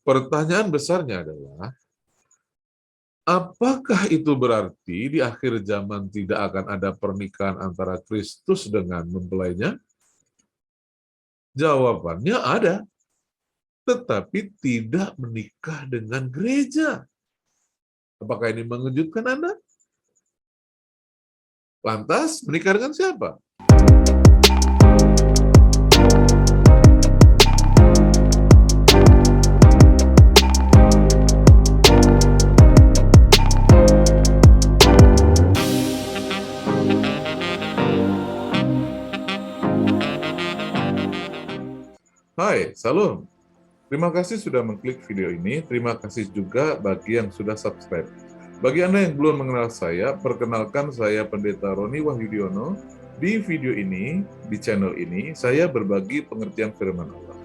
Pertanyaan besarnya adalah, apakah itu berarti di akhir zaman tidak akan ada pernikahan antara Kristus dengan mempelainya? Jawabannya ada, tetapi tidak menikah dengan gereja. Apakah ini mengejutkan Anda? Lantas, menikah dengan siapa? Hai, salam. Terima kasih sudah mengklik video ini. Terima kasih juga bagi yang sudah subscribe. Bagi Anda yang belum mengenal saya, perkenalkan saya Pendeta Roni Wahyudiono. Di video ini, di channel ini, saya berbagi pengertian firman Allah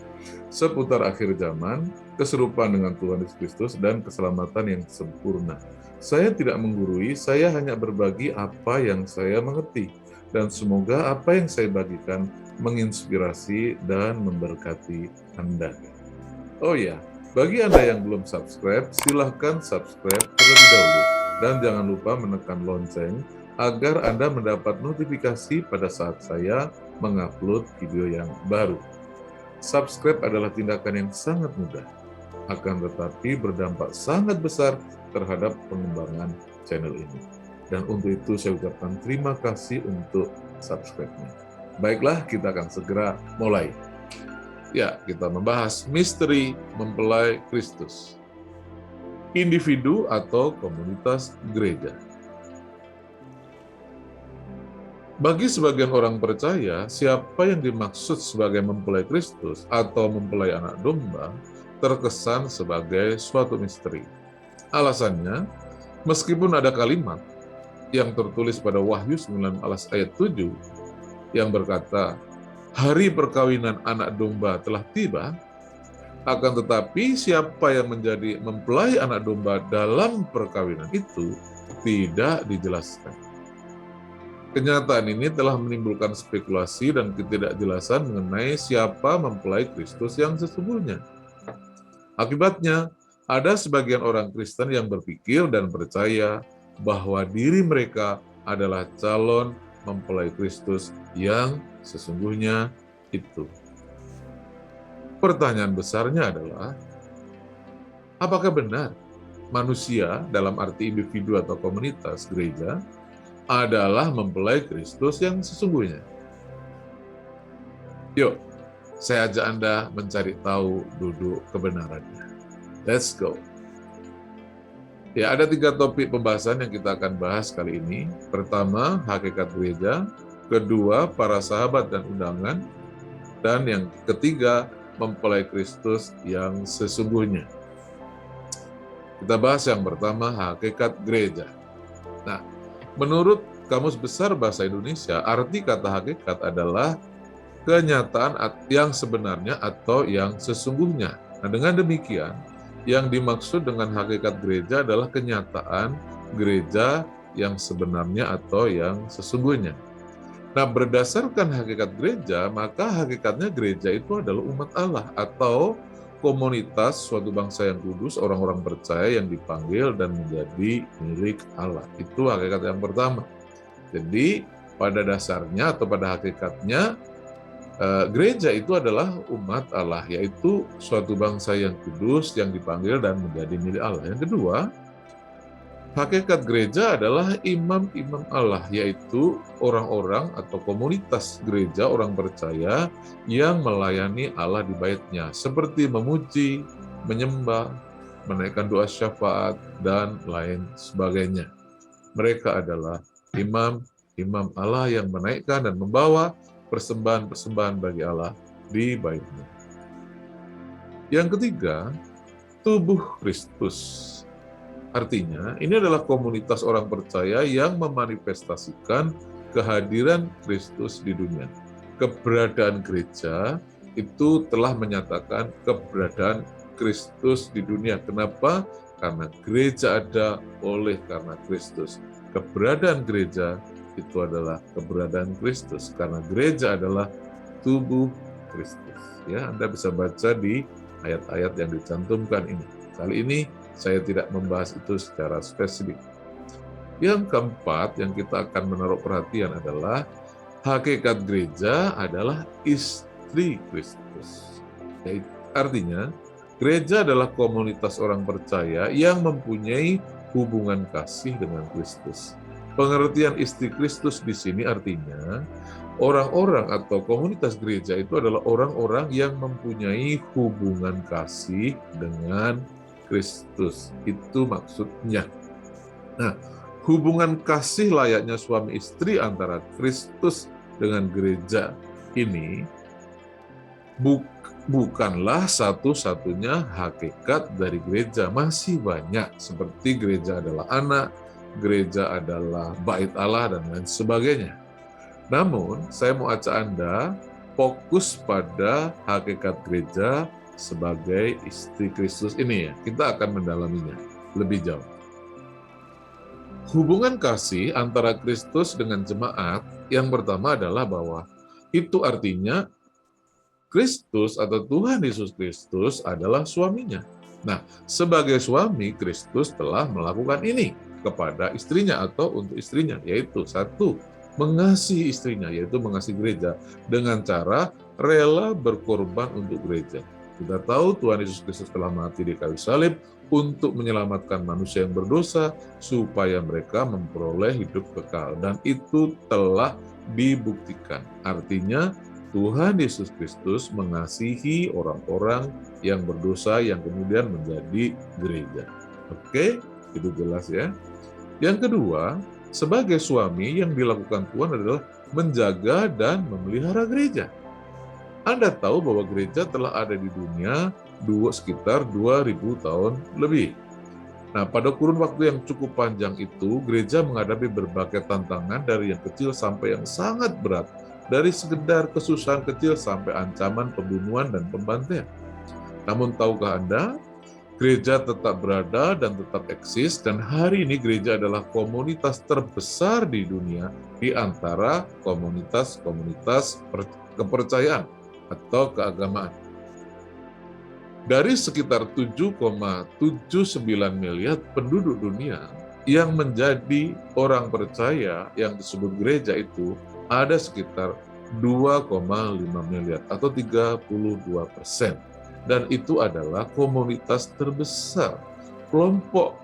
seputar akhir zaman, keserupaan dengan Tuhan Yesus Kristus, dan keselamatan yang sempurna. Saya tidak menggurui, saya hanya berbagi apa yang saya mengerti. Dan semoga apa yang saya bagikan menginspirasi dan memberkati Anda. Oh ya, bagi Anda yang belum subscribe, silahkan subscribe terlebih dahulu. Dan jangan lupa menekan lonceng agar Anda mendapat notifikasi pada saat saya mengupload video yang baru. Subscribe adalah tindakan yang sangat mudah, akan tetapi berdampak sangat besar terhadap pengembangan channel ini. Dan untuk itu saya ucapkan terima kasih untuk subscribe-nya. Baiklah, kita akan segera mulai. Ya, kita membahas misteri mempelai Kristus. Individu atau komunitas gereja. Bagi sebagian orang percaya, siapa yang dimaksud sebagai mempelai Kristus atau mempelai anak domba terkesan sebagai suatu misteri. Alasannya, meskipun ada kalimat yang tertulis pada Wahyu 19 ayat 7 yang berkata, hari perkawinan anak domba telah tiba, akan tetapi siapa yang menjadi mempelai anak domba dalam perkawinan itu tidak dijelaskan. Kenyataan ini telah menimbulkan spekulasi dan ketidakjelasan mengenai siapa mempelai Kristus yang sesungguhnya. Akibatnya, ada sebagian orang Kristen yang berpikir dan percaya bahwa diri mereka adalah calon mempelai Kristus yang sesungguhnya itu. Pertanyaan besarnya adalah, apakah benar manusia dalam arti individu atau komunitas gereja adalah mempelai Kristus yang sesungguhnya? Yuk, saya ajak Anda mencari tahu duduk kebenarannya. Let's go. Ya, ada 3 topik pembahasan yang kita akan bahas kali ini. Pertama, hakikat gereja. Kedua, para sahabat dan undangan. Dan yang ketiga, mempelai Kristus yang sesungguhnya. Kita bahas yang pertama, hakikat gereja. Nah, menurut Kamus Besar Bahasa Indonesia, arti kata hakikat adalah kenyataan yang sebenarnya atau yang sesungguhnya. Nah, dengan demikian, yang dimaksud dengan hakikat gereja adalah kenyataan gereja yang sebenarnya atau yang sesungguhnya. Nah, berdasarkan hakikat gereja, maka hakikatnya gereja itu adalah umat Allah atau komunitas suatu bangsa yang kudus, orang-orang percaya yang dipanggil dan menjadi milik Allah. Itu hakikat yang pertama. Jadi, pada dasarnya atau pada hakikatnya, gereja itu adalah umat Allah, yaitu suatu bangsa yang kudus, yang dipanggil dan menjadi milik Allah. Yang kedua, hakikat gereja adalah imam-imam Allah, yaitu orang-orang atau komunitas gereja, orang percaya yang melayani Allah di baitnya, seperti memuji, menyembah, menaikkan doa syafaat, dan lain sebagainya. Mereka adalah imam Allah yang menaikkan dan membawa persembahan-persembahan bagi Allah di baitnya. Yang ketiga, tubuh Kristus. Artinya, ini adalah komunitas orang percaya yang memanifestasikan kehadiran Kristus di dunia. Keberadaan gereja itu telah menyatakan keberadaan Kristus di dunia. Kenapa? Karena gereja ada oleh karena Kristus. Keberadaan gereja itu adalah keberadaan Kristus, karena gereja adalah tubuh Kristus. Ya, Anda bisa baca di ayat-ayat yang dicantumkan ini. Kali ini saya tidak membahas itu secara spesifik. Yang keempat yang kita akan menaruh perhatian adalah hakikat gereja adalah istri Kristus. Artinya, gereja adalah komunitas orang percaya yang mempunyai hubungan kasih dengan Kristus. Pengertian istri Kristus di sini artinya orang-orang atau komunitas gereja itu adalah orang-orang yang mempunyai hubungan kasih dengan Kristus. Itu maksudnya. Nah, hubungan kasih layaknya suami istri antara Kristus dengan gereja ini bukanlah satu-satunya hakikat dari gereja. Masih banyak, seperti gereja adalah anak, gereja adalah bait Allah, dan lain sebagainya. Namun, saya mau ajak Anda fokus pada hakikat gereja sebagai istri Kristus ini ya. Kita akan mendalaminya lebih jauh. Hubungan kasih antara Kristus dengan jemaat yang pertama adalah bahwa itu artinya Kristus atau Tuhan Yesus Kristus adalah suaminya. Nah, sebagai suami, Kristus telah melakukan ini kepada istrinya atau untuk istrinya, yaitu satu, mengasihi istrinya, yaitu mengasihi gereja dengan cara rela berkorban untuk gereja. Kita tahu Tuhan Yesus Kristus telah mati di kayu salib untuk menyelamatkan manusia yang berdosa supaya mereka memperoleh hidup kekal, dan itu telah dibuktikan. Artinya Tuhan Yesus Kristus mengasihi orang-orang yang berdosa yang kemudian menjadi gereja. Oke, itu jelas ya. Yang kedua, sebagai suami yang dilakukan Tuhan adalah menjaga dan memelihara gereja. Anda tahu bahwa gereja telah ada di dunia sekitar 2000 tahun lebih. Nah, pada kurun waktu yang cukup panjang itu, gereja menghadapi berbagai tantangan dari yang kecil sampai yang sangat berat. Dari sekedar kesusahan kecil sampai ancaman pembunuhan dan pembantaian. Namun tahukah Anda, gereja tetap berada dan tetap eksis, dan hari ini gereja adalah komunitas terbesar di dunia di antara komunitas-komunitas kepercayaan atau keagamaan. Dari sekitar 7,79 miliar penduduk dunia yang menjadi orang percaya yang disebut gereja itu, ada sekitar 2,5 miliar atau 32%. Dan itu adalah komunitas terbesar, kelompok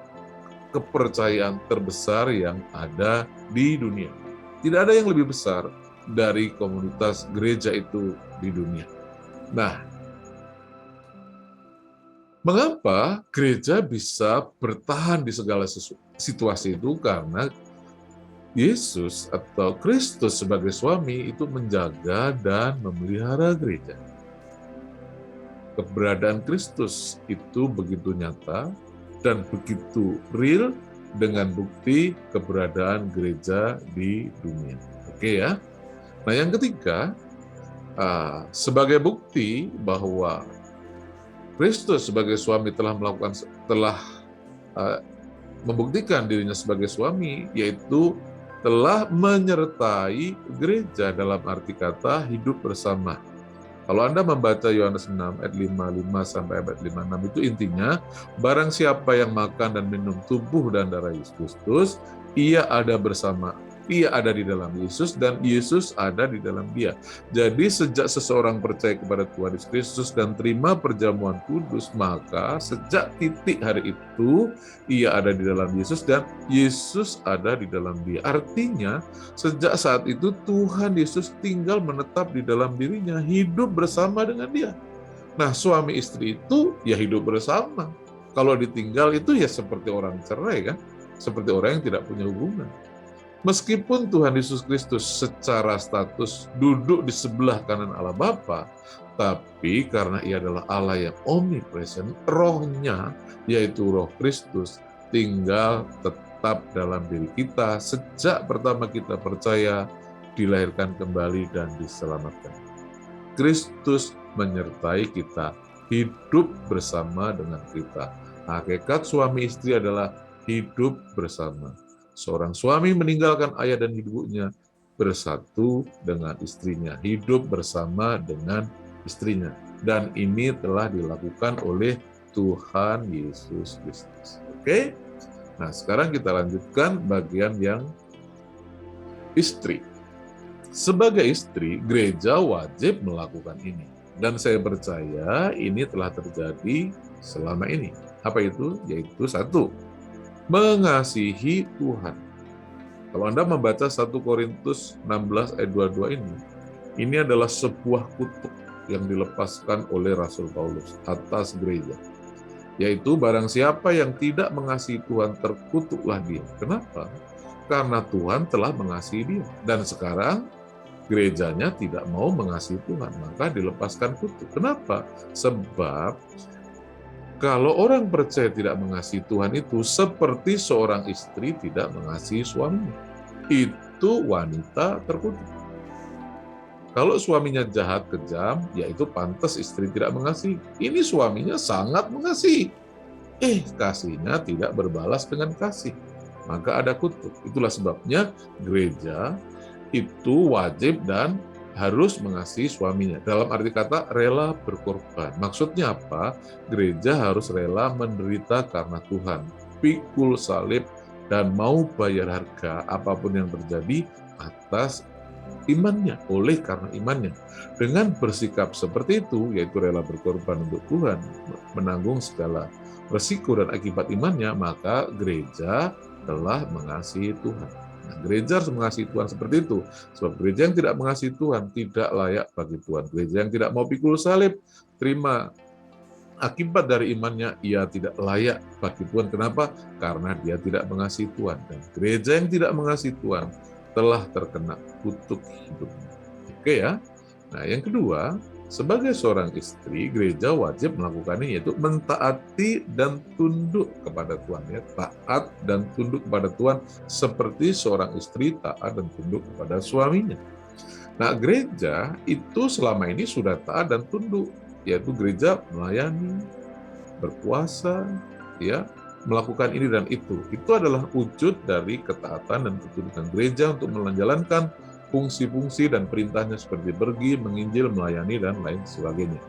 kepercayaan terbesar yang ada di dunia. Tidak ada yang lebih besar dari komunitas gereja itu di dunia. Nah, mengapa gereja bisa bertahan di segala situasi itu? Karena Yesus atau Kristus sebagai suami itu menjaga dan memelihara gereja. Keberadaan Kristus itu begitu nyata dan begitu real dengan bukti keberadaan gereja di dunia. Oke ya. Nah, yang ketiga, sebagai bukti bahwa Kristus sebagai suami telah membuktikan dirinya sebagai suami, yaitu telah menyertai gereja dalam arti kata hidup bersama. Kalau Anda membaca Yohanes 6 ayat 55 sampai ayat 56 itu intinya, barang siapa yang makan dan minum tubuh dan darah Yesus Kristus, ia ada di dalam Yesus dan Yesus ada di dalam dia. Jadi sejak seseorang percaya kepada Tuhan Yesus Kristus dan terima perjamuan kudus, maka sejak titik hari itu ia ada di dalam Yesus dan Yesus ada di dalam dia. Artinya sejak saat itu Tuhan Yesus tinggal menetap di dalam dirinya, hidup bersama dengan dia. Nah, suami istri itu ya hidup bersama. Kalau ditinggal itu ya seperti orang cerai kan, seperti orang yang tidak punya hubungan. Meskipun Tuhan Yesus Kristus secara status duduk di sebelah kanan Allah Bapa, tapi karena ia adalah Allah yang omnipresent, rohnya, yaitu roh Kristus, tinggal tetap dalam diri kita sejak pertama kita percaya, dilahirkan kembali dan diselamatkan. Kristus menyertai kita, hidup bersama dengan kita. Hakikat suami istri adalah hidup bersama. Seorang suami meninggalkan ayah dan ibunya, bersatu dengan istrinya, hidup bersama dengan istrinya. Dan ini telah dilakukan oleh Tuhan Yesus Kristus. Oke? Nah, sekarang kita lanjutkan bagian yang istri. Sebagai istri, gereja wajib melakukan ini. Dan saya percaya ini telah terjadi selama ini. Apa itu? Yaitu satu, mengasihi Tuhan. Kalau Anda membaca 1 Korintus 16 ayat 22 ini adalah sebuah kutuk yang dilepaskan oleh Rasul Paulus atas gereja. Yaitu barang siapa yang tidak mengasihi Tuhan, terkutuklah dia. Kenapa? Karena Tuhan telah mengasihi dia. Dan sekarang gerejanya tidak mau mengasihi Tuhan, maka dilepaskan kutuk. Kenapa? Sebab kalau orang percaya tidak mengasihi Tuhan itu seperti seorang istri tidak mengasihi suaminya. Itu wanita terkutuk. Kalau suaminya jahat, kejam, ya itu pantas istri tidak mengasihi. Ini suaminya sangat mengasihi. Kasihnya tidak berbalas dengan kasih. Maka ada kutuk. Itulah sebabnya gereja itu wajib dan harus mengasihi suaminya. Dalam arti kata rela berkorban. Maksudnya apa? Gereja harus rela menderita karena Tuhan. Pikul salib dan mau bayar harga apapun yang terjadi atas imannya, oleh karena imannya. Dengan bersikap seperti itu, yaitu rela berkorban untuk Tuhan, menanggung segala resiko dan akibat imannya, maka gereja telah mengasihi Tuhan. Nah, gereja harus mengasihi Tuhan seperti itu. Sebab gereja yang tidak mengasihi Tuhan tidak layak bagi Tuhan. Gereja yang tidak mau pikul salib, terima akibat dari imannya, ia tidak layak bagi Tuhan. Kenapa? Karena dia tidak mengasihi Tuhan. Dan gereja yang tidak mengasihi Tuhan telah terkena kutuk hidupnya. Oke ya. Nah, yang kedua, sebagai seorang istri, gereja wajib melakukannya, yaitu mentaati dan tunduk kepada Tuhan. Ya, taat dan tunduk kepada Tuhan seperti seorang istri taat dan tunduk kepada suaminya. Nah, gereja itu selama ini sudah taat dan tunduk, yaitu gereja melayani, berpuasa, ya, melakukan ini dan itu. Itu adalah wujud dari ketaatan dan ketundukan gereja untuk menjalankan fungsi-fungsi dan perintahnya seperti pergi, menginjil, melayani, dan lain sebagainya.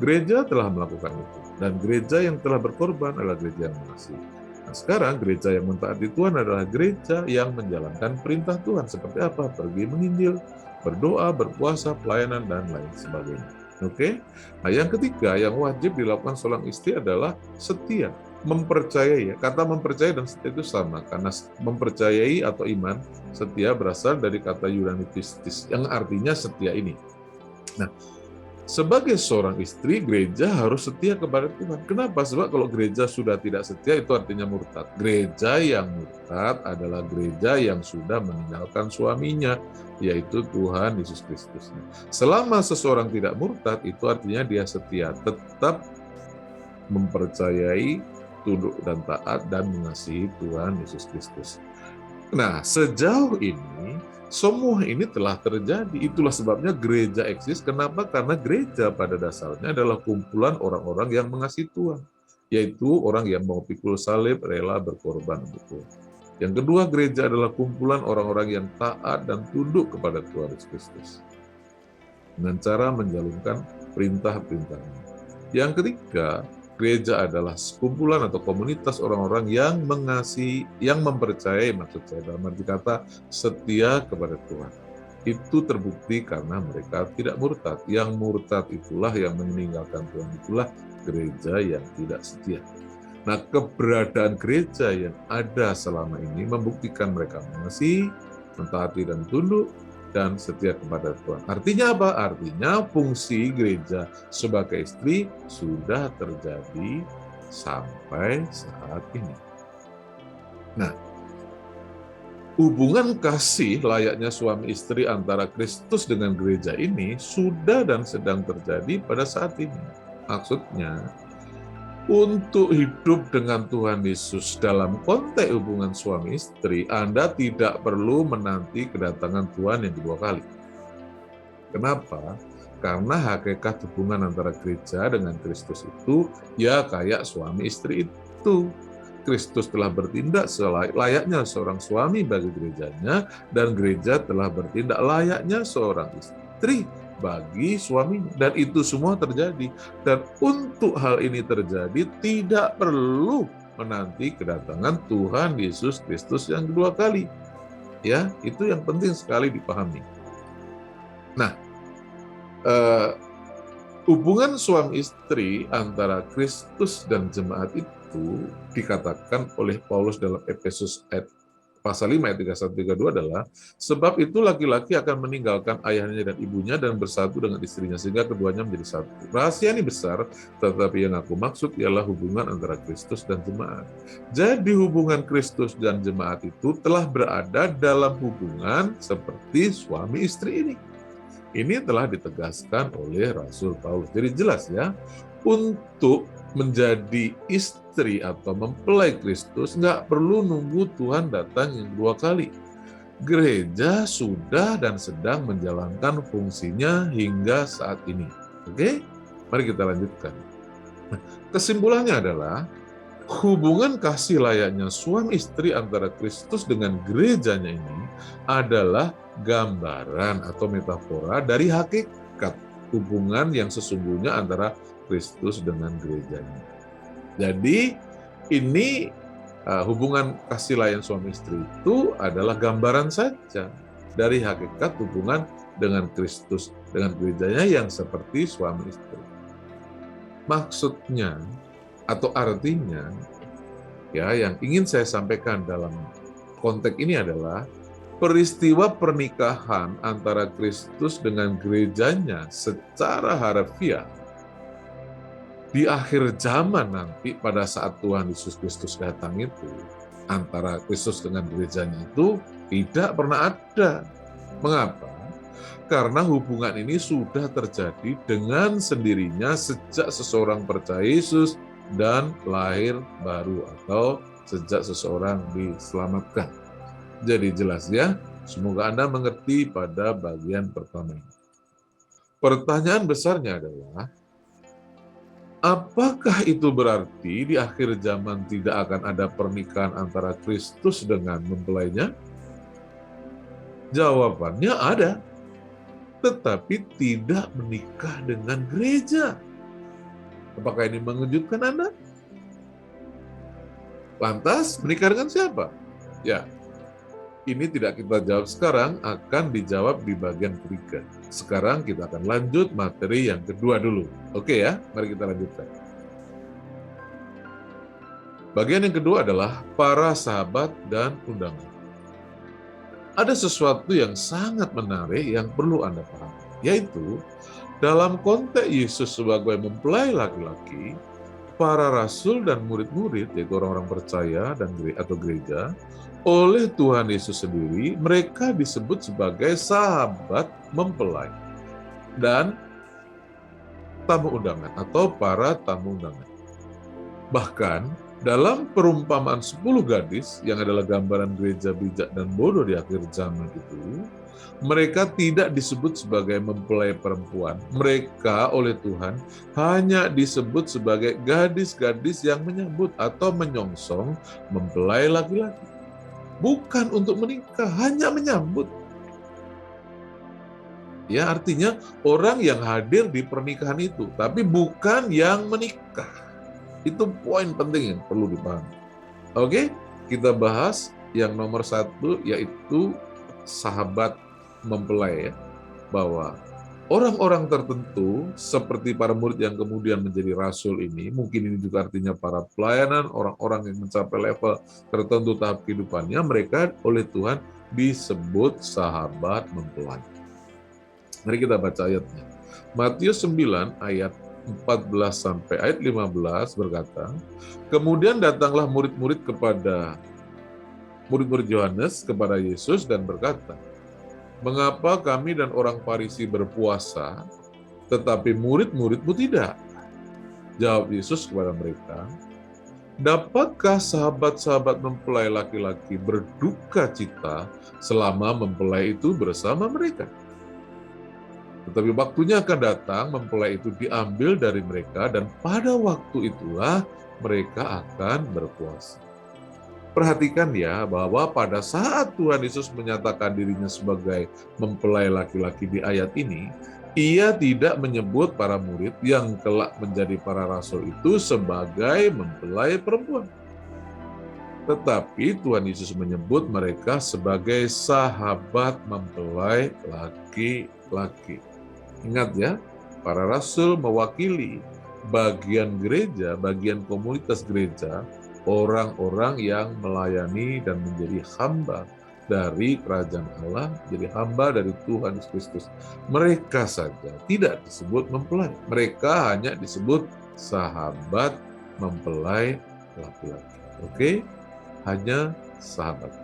Gereja telah melakukan itu. Dan gereja yang telah berkorban adalah gereja yang mengasihi. Nah, sekarang gereja yang mentaati Tuhan adalah gereja yang menjalankan perintah Tuhan. Seperti apa? Pergi menginjil, berdoa, berpuasa, pelayanan, dan lain sebagainya. Oke? Nah, yang ketiga yang wajib dilakukan seorang istri adalah setia. Mempercayai. Kata mempercayai dan setia itu sama, karena mempercayai atau iman, setia berasal dari kata Yunani pistis yang artinya setia ini. Nah, sebagai seorang istri, gereja harus setia kepada Tuhan. Kenapa? Sebab kalau gereja sudah tidak setia, itu artinya murtad. Gereja yang murtad adalah gereja yang sudah meninggalkan suaminya, yaitu Tuhan Yesus Kristus. Selama seseorang tidak murtad, itu artinya dia setia, tetap mempercayai, tunduk dan taat, dan mengasihi Tuhan Yesus Kristus. Nah, sejauh ini, semua ini telah terjadi. Itulah sebabnya gereja eksis. Kenapa? Karena gereja pada dasarnya adalah kumpulan orang-orang yang mengasihi Tuhan. Yaitu orang yang mau pikul salib, rela berkorban untuk Tuhan. Yang kedua, gereja adalah kumpulan orang-orang yang taat dan tunduk kepada Tuhan Yesus Kristus. Dengan cara menjalankan perintah-perintahnya. Yang ketiga, gereja adalah sekumpulan atau komunitas orang-orang yang mengasihi, yang mempercayai, maksud saya dalam arti kata setia kepada Tuhan. Itu terbukti karena mereka tidak murtad. Yang murtad itulah yang meninggalkan Tuhan, itulah gereja yang tidak setia. Nah, keberadaan gereja yang ada selama ini membuktikan mereka mengasihi, mentaati dan tunduk, dan setia kepada Tuhan. Artinya apa? Artinya fungsi gereja sebagai istri sudah terjadi sampai saat ini. Nah, hubungan kasih layaknya suami istri antara Kristus dengan gereja ini sudah dan sedang terjadi pada saat ini. Maksudnya, untuk hidup dengan Tuhan Yesus dalam konteks hubungan suami istri, Anda tidak perlu menanti kedatangan Tuhan yang kedua kali. Kenapa? Karena hakikat hubungan antara gereja dengan Kristus itu ya kayak suami istri itu. Kristus telah bertindak layaknya seorang suami bagi gerejanya, dan gereja telah bertindak layaknya seorang istri bagi suaminya. Dan itu semua terjadi. Dan untuk hal ini terjadi, tidak perlu menanti kedatangan Tuhan Yesus Kristus yang kedua kali. Ya, itu yang penting sekali dipahami. Nah, hubungan suami istri antara Kristus dan jemaat itu dikatakan oleh Paulus dalam Efesus pasal 5 ayat 31-32 adalah, sebab itu laki-laki akan meninggalkan ayahnya dan ibunya dan bersatu dengan istrinya sehingga keduanya menjadi satu. Rahasia ini besar, tetapi yang aku maksud ialah hubungan antara Kristus dan jemaat. Jadi hubungan Kristus dan jemaat itu telah berada dalam hubungan seperti suami istri ini. Ini telah ditegaskan oleh Rasul Paulus. Jadi jelas ya, untuk menjadi istri atau mempelai Kristus nggak perlu nunggu Tuhan datang yang kedua kali. Gereja sudah dan sedang menjalankan fungsinya hingga saat ini. Oke, mari kita lanjutkan. Kesimpulannya adalah hubungan kasih layaknya suami istri antara Kristus dengan gerejanya ini adalah gambaran atau metafora dari hakikat hubungan yang sesungguhnya antara Kristus dengan gerejanya. Jadi ini hubungan kasih layan suami istri itu adalah gambaran saja dari hakikat hubungan dengan Kristus dengan gerejanya yang seperti suami istri. Maksudnya atau artinya ya yang ingin saya sampaikan dalam konteks ini adalah peristiwa pernikahan antara Kristus dengan gerejanya secara harfiah di akhir zaman nanti pada saat Tuhan Yesus Kristus datang itu, antara Kristus dengan gerejanya itu tidak pernah ada. Mengapa? Karena hubungan ini sudah terjadi dengan sendirinya sejak seseorang percaya Yesus dan lahir baru atau sejak seseorang diselamatkan. Jadi jelas ya, semoga Anda mengerti pada bagian pertama ini. Pertanyaan besarnya adalah, apakah itu berarti di akhir zaman tidak akan ada pernikahan antara Kristus dengan mempelainya? Jawabannya ada, tetapi tidak menikah dengan gereja. Apakah ini mengejutkan Anda? Lantas menikah dengan siapa? Ya, ini tidak kita jawab sekarang, akan dijawab di bagian ketiga. Sekarang kita akan lanjut materi yang kedua dulu. Oke ya, mari kita lanjutkan. Bagian yang kedua adalah para sahabat dan undangan. Ada sesuatu yang sangat menarik yang perlu Anda pahami, yaitu dalam konteks Yesus sebagai mempelai laki-laki, para rasul dan murid-murid, yaitu orang-orang percaya dan atau gereja, oleh Tuhan Yesus sendiri, mereka disebut sebagai sahabat mempelai dan tamu undangan atau para tamu undangan. Bahkan dalam perumpamaan 10 gadis yang adalah gambaran gereja bijak dan bodoh di akhir zaman itu, mereka tidak disebut sebagai mempelai perempuan. Mereka oleh Tuhan hanya disebut sebagai gadis-gadis yang menyambut atau menyongsong mempelai laki-laki. Bukan untuk menikah, hanya menyambut. Ya, artinya orang yang hadir di pernikahan itu, tapi bukan yang menikah. Itu poin penting yang perlu dipahami. Oke, kita bahas yang nomor 1, yaitu sahabat mempelai, ya. Bahwa orang-orang tertentu seperti para murid yang kemudian menjadi rasul ini, mungkin ini juga artinya para pelayanan, orang-orang yang mencapai level tertentu tahap kehidupannya, mereka oleh Tuhan disebut sahabat mempelai. Mari kita baca ayatnya. Matius 9 ayat 14 sampai ayat 15 berkata, kemudian datanglah murid-murid Yohanes kepada Yesus dan berkata, mengapa kami dan orang Farisi berpuasa, tetapi murid-muridmu tidak? Jawab Yesus kepada mereka, dapatkah sahabat-sahabat mempelai laki-laki berduka cita selama mempelai itu bersama mereka? Tetapi waktunya akan datang, mempelai itu diambil dari mereka, dan pada waktu itulah mereka akan berpuasa. Perhatikan ya, bahwa pada saat Tuhan Yesus menyatakan dirinya sebagai mempelai laki-laki di ayat ini, Ia tidak menyebut para murid yang kelak menjadi para rasul itu sebagai mempelai perempuan. Tetapi Tuhan Yesus menyebut mereka sebagai sahabat mempelai laki-laki. Ingat ya, para rasul mewakili bagian gereja, bagian komunitas gereja, orang-orang yang melayani dan menjadi hamba dari kerajaan Allah, jadi hamba dari Tuhan Yesus Kristus. Mereka saja tidak disebut mempelai, mereka hanya disebut sahabat mempelai laki-laki. Oke, hanya sahabat.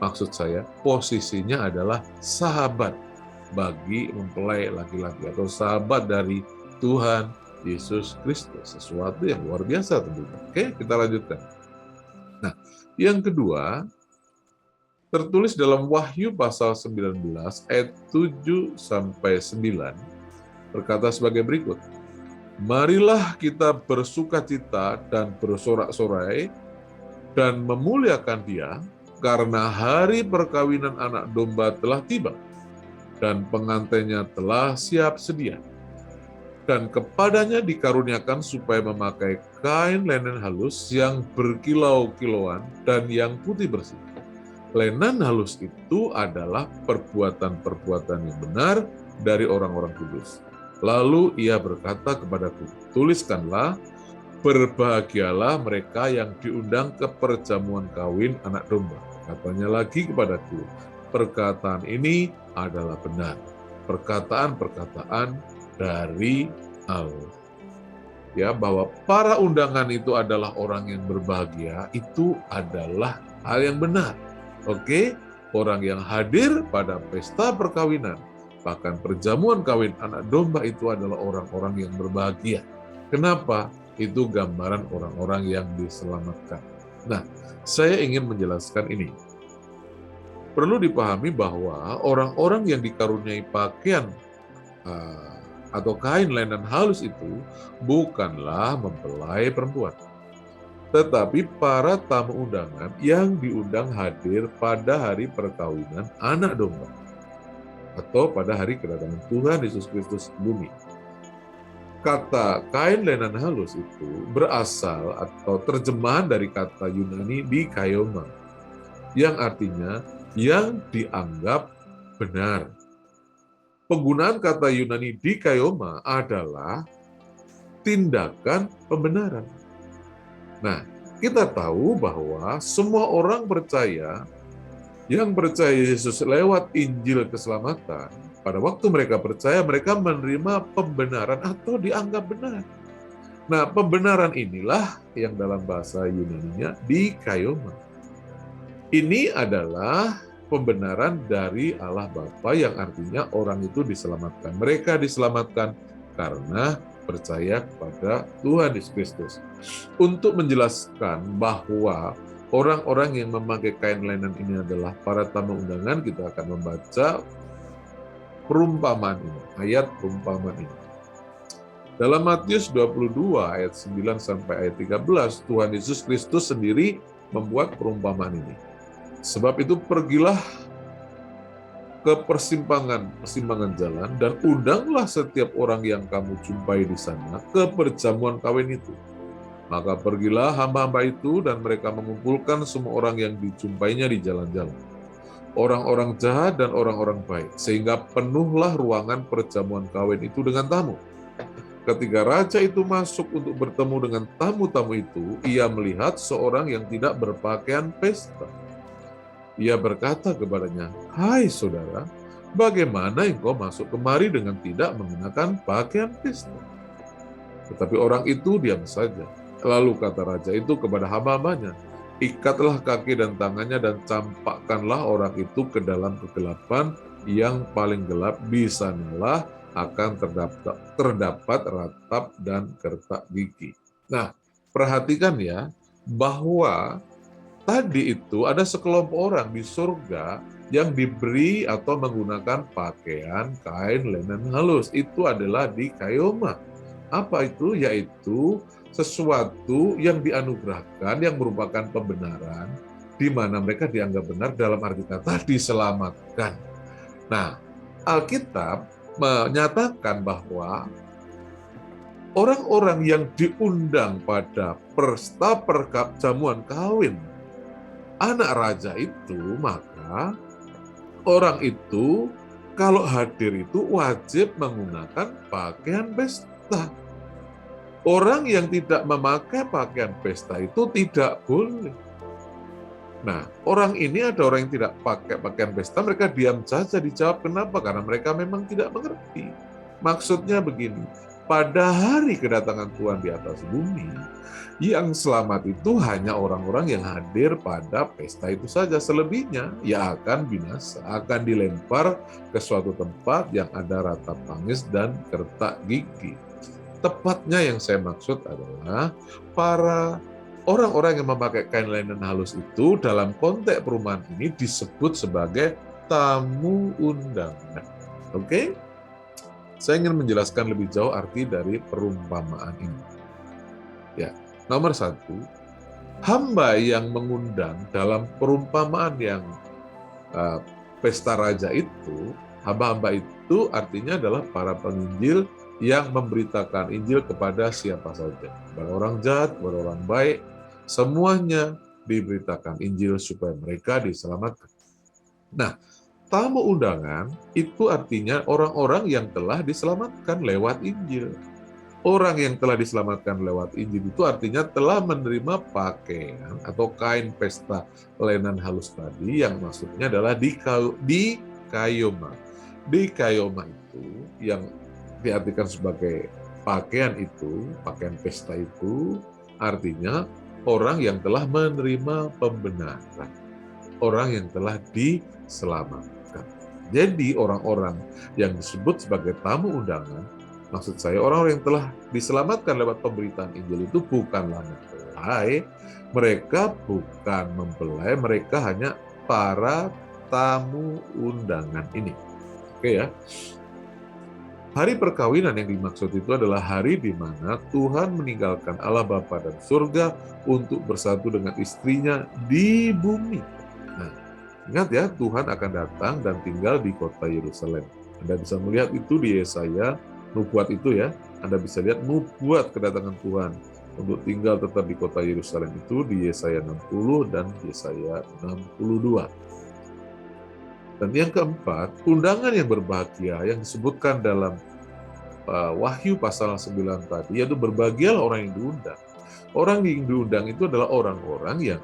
Maksud saya, posisinya adalah sahabat bagi mempelai laki-laki atau sahabat dari Tuhan Yesus Kristus. Sesuatu yang luar biasa tentunya. Oke, kita lanjutkan. Nah, yang kedua, tertulis dalam Wahyu pasal 19 ayat 7 sampai 9 berkata sebagai berikut. Marilah kita bersukacita dan bersorak-sorai dan memuliakan Dia, karena hari perkawinan anak domba telah tiba dan pengantinnya telah siap sedia. Dan kepadanya dikaruniakan supaya memakai kain linen halus yang berkilau-kilauan dan yang putih bersih. Linen halus itu adalah perbuatan-perbuatan yang benar dari orang-orang kudus. Lalu ia berkata kepadaku, tuliskanlah, berbahagialah mereka yang diundang ke perjamuan kawin anak domba. Katanya lagi kepadaku, perkataan ini adalah benar. Perkataan-perkataan dari Allah. Ya, bahwa para undangan itu adalah orang yang berbahagia, itu adalah hal yang benar. Oke, orang yang hadir pada pesta perkawinan, bahkan perjamuan kawin anak domba itu adalah orang-orang yang berbahagia. Kenapa? Itu gambaran orang-orang yang diselamatkan. Nah, saya ingin menjelaskan ini. Perlu dipahami bahwa orang-orang yang dikaruniai pakaian atau kain linen halus itu bukanlah mempelai perempuan, tetapi para tamu undangan yang diundang hadir pada hari perkawinan anak domba atau pada hari kedatangan Tuhan Yesus Kristus ke bumi. Kata kain linen halus itu berasal atau terjemahan dari kata Yunani dikaioma, yang artinya yang dianggap benar. Penggunaan kata Yunani dikaioma adalah tindakan pembenaran. Nah, kita tahu bahwa semua orang percaya yang percaya Yesus lewat Injil keselamatan, pada waktu mereka percaya, mereka menerima pembenaran atau dianggap benar. Nah, pembenaran inilah yang dalam bahasa Yunaninya dikaioma. Ini adalah pembenaran dari Allah Bapa yang artinya orang itu diselamatkan. Mereka diselamatkan karena percaya kepada Tuhan Yesus Kristus. Untuk menjelaskan bahwa orang-orang yang memakai kain linen ini adalah para tamu undangan, kita akan membaca perumpamaan ini, ayat perumpamaan ini. Dalam Matius 22 ayat 9 sampai ayat 13, Tuhan Yesus Kristus sendiri membuat perumpamaan ini. Sebab itu pergilah ke persimpangan jalan dan undanglah setiap orang yang kamu jumpai di sana ke perjamuan kawin itu. Maka pergilah hamba-hamba itu dan mereka mengumpulkan semua orang yang dijumpainya di jalan-jalan, orang-orang jahat dan orang-orang baik, sehingga penuhlah ruangan perjamuan kawin itu dengan tamu. Ketika raja itu masuk untuk bertemu dengan tamu-tamu itu, ia melihat seorang yang tidak berpakaian pesta. Ia berkata kepadanya, "Hai saudara, bagaimana engkau masuk kemari dengan tidak mengenakan pakaian pesta?" Tetapi orang itu diam saja. Lalu kata raja itu kepada hamba-hambanya, "Ikatlah kaki dan tangannya dan campakkanlah orang itu ke dalam kegelapan yang paling gelap. Di sanalah akan terdapat ratap dan kertak gigi." Nah, perhatikan ya, bahwa tadi itu ada sekelompok orang di surga yang diberi atau menggunakan pakaian kain linen halus. Itu adalah dikaioma. Apa itu? Yaitu sesuatu yang dianugerahkan yang merupakan pembenaran, di mana mereka dianggap benar dalam arti kata diselamatkan. Nah, Alkitab menyatakan bahwa orang-orang yang diundang pada pesta perjamuan kawin anak raja itu, maka orang itu kalau hadir itu wajib menggunakan pakaian pesta. Orang yang tidak memakai pakaian pesta itu tidak boleh. Nah, orang ini ada orang yang tidak pakai pakaian pesta, mereka diam saja. Dijawab kenapa? Karena mereka memang tidak mengerti. Maksudnya begini, pada hari kedatangan Tuhan di atas bumi, yang selamat itu hanya orang-orang yang hadir pada pesta itu saja. Selebihnya ya akan binasa, akan dilempar ke suatu tempat yang ada ratap tangis dan kertak gigi. Tepatnya yang saya maksud adalah para orang-orang yang memakai kain linen halus itu dalam konteks perumahan ini disebut sebagai tamu undangan. Oke? Saya ingin menjelaskan lebih jauh arti dari perumpamaan ini. Ya, nomor 1, hamba yang mengundang dalam perumpamaan yang pesta raja itu, hamba-hamba itu artinya adalah para penginjil yang memberitakan Injil kepada siapa saja. Kepada orang jahat, kepada orang baik, semuanya diberitakan Injil supaya mereka diselamatkan. Nah, tamu undangan itu artinya orang-orang yang telah diselamatkan lewat Injil. Orang yang telah diselamatkan lewat Injil itu artinya telah menerima pakaian atau kain pesta lenan halus tadi, yang maksudnya adalah dikayoma. Dikayoma itu yang diartikan sebagai pakaian itu, pakaian pesta itu, artinya orang yang telah menerima pembenaran, orang yang telah diselamatkan. Jadi orang-orang yang disebut sebagai tamu undangan, maksud saya orang-orang yang telah diselamatkan lewat pemberitaan Injil itu bukanlah mempelai, mereka bukan mempelai, mereka hanya para tamu undangan ini. Oke ya. Hari perkawinan yang dimaksud itu adalah hari di mana Tuhan meninggalkan Allah Bapa dan surga untuk bersatu dengan istrinya di bumi. Nah, ingat ya, Tuhan akan datang dan tinggal di kota Yerusalem. Anda bisa melihat itu di Yesaya, nubuat itu ya. Anda bisa lihat nubuat kedatangan Tuhan untuk tinggal tetap di kota Yerusalem itu di Yesaya 60 dan Yesaya 62. Dan yang keempat, undangan yang berbahagia yang disebutkan dalam Wahyu pasal 9 tadi, yaitu berbahagialah orang yang diundang. Orang yang diundang itu adalah orang yang